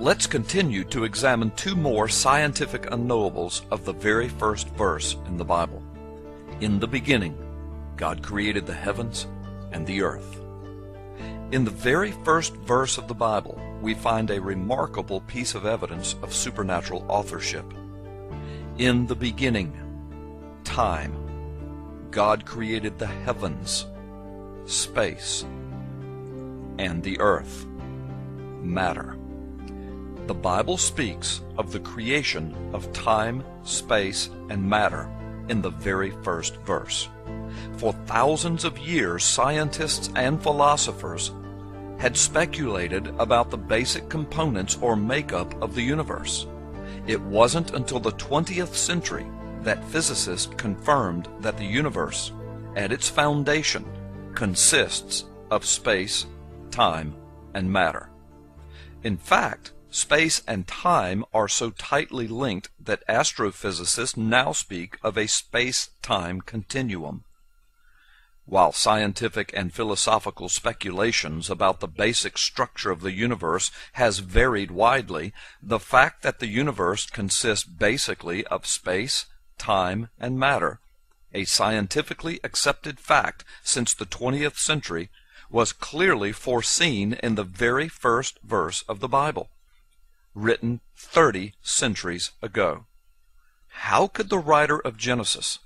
Let's continue to examine two more scientific unknowables of the very first verse in the Bible. In the beginning, God created the heavens and the earth. In the very first verse of the Bible, we find a remarkable piece of evidence of supernatural authorship. In the beginning, time, God created the heavens, space, and the earth, matter. The Bible speaks of the creation of time, space, and matter in the very first verse. For thousands of years, scientists and philosophers had speculated about the basic components or makeup of the universe. It wasn't until the 20th century that physicists confirmed that the universe, at its foundation, consists of space, time, and matter. In fact, space and time are so tightly linked that astrophysicists now speak of a space-time continuum. While scientific and philosophical speculations about the basic structure of the universe has varied widely, the fact that the universe consists basically of space, time, and matter, a scientifically accepted fact since the 20th century, was clearly foreseen in the very first verse of the Bible, written 30 centuries ago. How could the writer of Genesis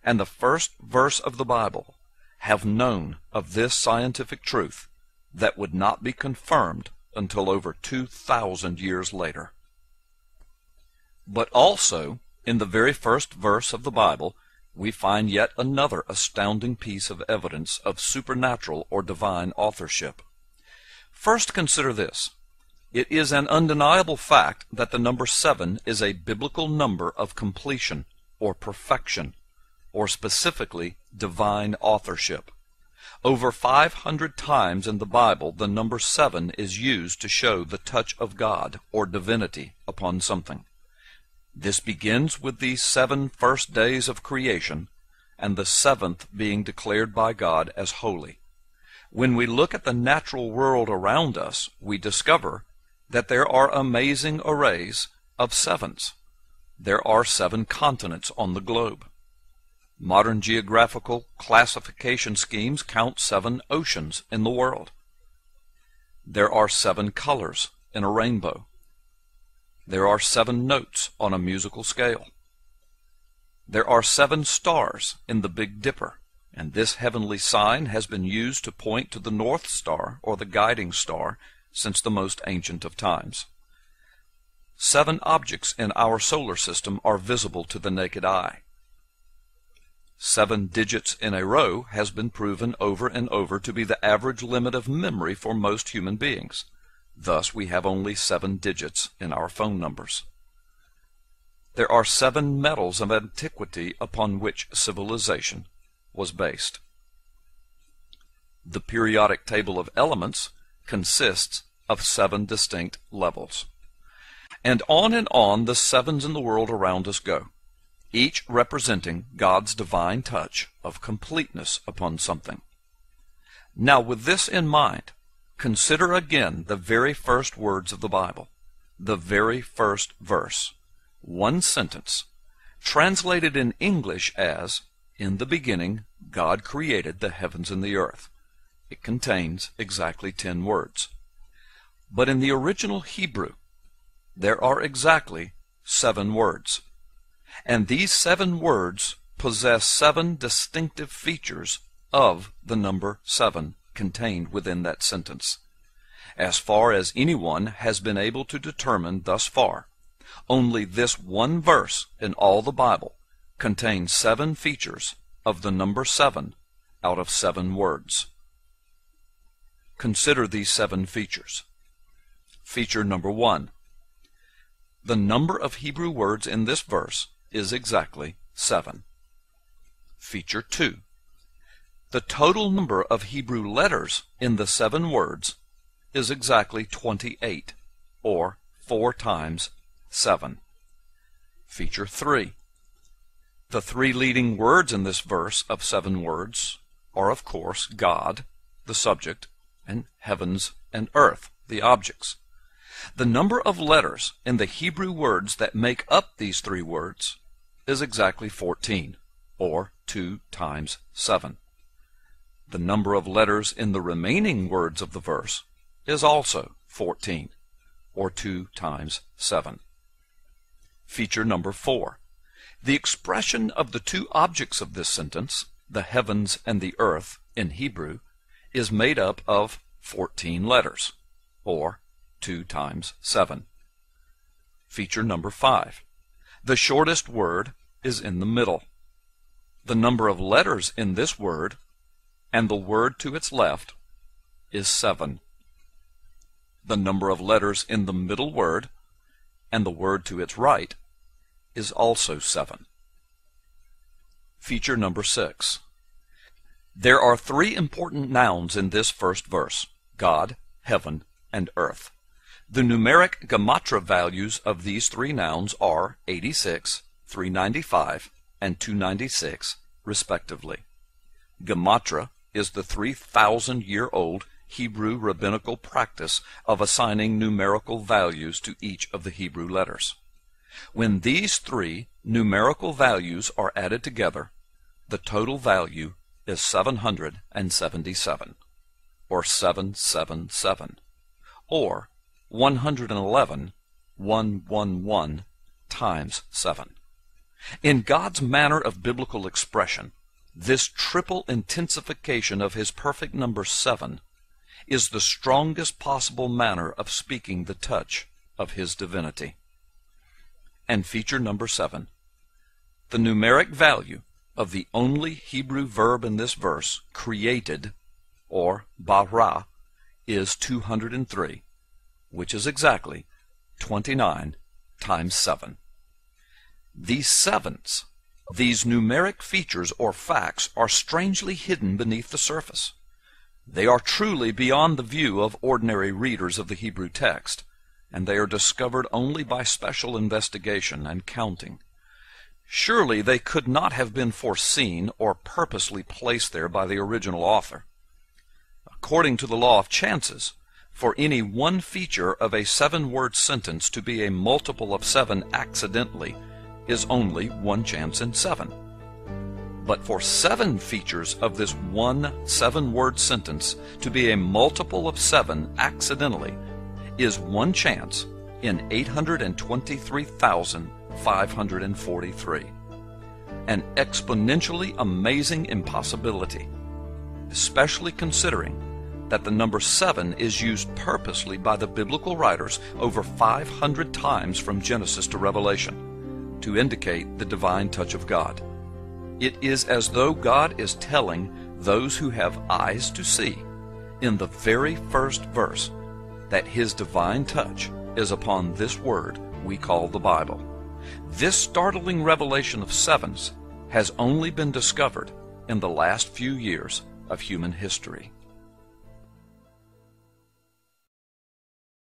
and the first verse of the Bible have known of this scientific truth that would not be confirmed until over 2,000 years later? But also, in the very first verse of the Bible, we find yet another astounding piece of evidence of supernatural or divine authorship. First, consider this. It is an undeniable fact that the number 7 is a biblical number of completion or perfection, or specifically divine authorship. Over 500 times in the Bible, the number 7 is used to show the touch of God or divinity upon something. This begins with the 7 first days of creation, and the 7th being declared by God as holy. When we look at the natural world around us, we discover that there are amazing arrays of 7s. There are 7 continents on the globe. Modern geographical classification schemes count 7 oceans in the world. There are 7 colors in a rainbow. There are 7 notes on a musical scale. There are 7 stars in the Big Dipper, and this heavenly sign has been used to point to the North Star or the guiding star since the most ancient of times. 7 objects in our solar system are visible to the naked eye. 7 digits in a row has been proven over and over to be the average limit of memory for most human beings. Thus, we have only 7 digits in our phone numbers. There are 7 metals of antiquity upon which civilization was based. The periodic table of elements consists of 7 distinct levels. And on the 7s in the world around us go, each representing God's divine touch of completeness upon something. Now, with this in mind, consider again the very first words of the Bible, the very first verse, one sentence, translated in English as, "In the beginning, God created the heavens and the earth." It contains exactly 10 words. But in the original Hebrew, there are exactly 7 words. And these 7 words possess 7 distinctive features of the number 7 contained within that sentence. As far as anyone has been able to determine thus far, only this one verse in all the Bible contains 7 features of the number 7 out of 7 words. Consider these 7 features. Feature number 1. The number of Hebrew words in this verse is exactly 7. Feature 2. The total number of Hebrew letters in the 7 words is exactly 28, or 4 times 7. Feature 3. The 3 leading words in this verse of 7 words are, of course, God, the subject, and heavens and earth, the objects. The number of letters in the Hebrew words that make up these three words is exactly 14, or 2 times 7. The number of letters in the remaining words of the verse is also 14, or 2 times 7. Feature number 4. The expression of the two objects of this sentence, the heavens and the earth, in Hebrew, is made up of 14 letters, or 2 times 7. Feature number 5. The shortest word is in the middle. The number of letters in this word and the word to its left is 7. The number of letters in the middle word and the word to its right is also 7. Feature number 6. There are three important nouns in this first verse: God, heaven, and earth. The numeric gematria values of these three nouns are 86, 395, and 296, respectively. Gematria is the 3,000-year-old Hebrew rabbinical practice of assigning numerical values to each of the Hebrew letters. When these three numerical values are added together, the total value is 777, or 777, or 111 times 7. In God's manner of biblical expression, this triple intensification of his perfect number 7 is the strongest possible manner of speaking the touch of his divinity. And feature number 7. The numeric value of the only Hebrew verb in this verse, created, or bara, is 203, which is exactly 29 times 7. These sevens, these numeric features or facts, are strangely hidden beneath the surface. They are truly beyond the view of ordinary readers of the Hebrew text, and they are discovered only by special investigation and counting. Surely they could not have been foreseen or purposely placed there by the original author. According to the law of chances, for any one feature of a 7-word sentence to be a multiple of 7 accidentally is only 1 chance in 7. But for 7 features of this one 7-word sentence to be a multiple of 7 accidentally is 1 chance in 823,543. An exponentially amazing impossibility, especially considering that the number 7 is used purposely by the biblical writers over 500 times from Genesis to Revelation to indicate the divine touch of God. It is as though God is telling those who have eyes to see in the very first verse that his divine touch is upon this word we call the Bible. This startling revelation of sevens has only been discovered in the last few years of human history.